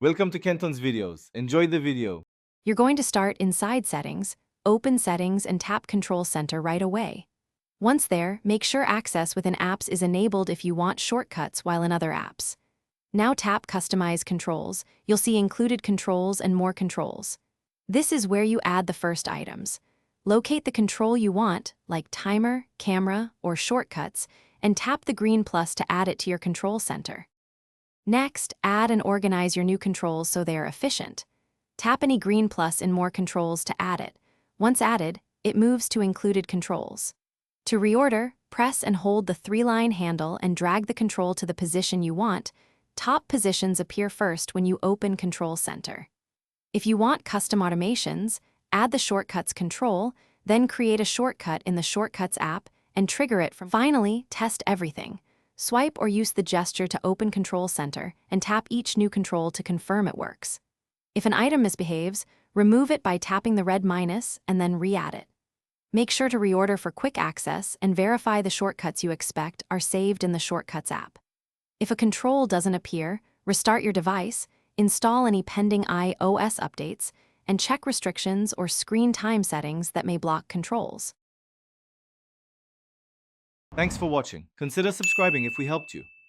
Welcome to Kenton's videos. Enjoy the video. You're going to start inside Settings, open Settings and tap Control Center right away. Once there, make sure access within apps is enabled if you want shortcuts while in other apps. Now tap Customize Controls. You'll see included controls and more controls. This is where you add the first items. Locate the control you want, like timer, camera, or shortcuts, and tap the green plus to add it to your control center. Next, add and organize your new controls so they are efficient. Tap any green plus in More Controls to add it. Once added, it moves to Included Controls. To reorder, press and hold the 3-line handle and drag the control to the position you want. Top positions appear first when you open Control Center. If you want custom automations, add the Shortcuts control, then create a shortcut in the Shortcuts app and trigger it from. Finally, test everything. Swipe or use the gesture to open Control Center and tap each new control to confirm it works. If an item misbehaves, remove it by tapping the red minus and then re-add it. Make sure to reorder for quick access and verify the shortcuts you expect are saved in the Shortcuts app. If a control doesn't appear, restart your device, install any pending iOS updates, and check restrictions or screen time settings that may block controls. Thanks for watching. Consider subscribing if we helped you.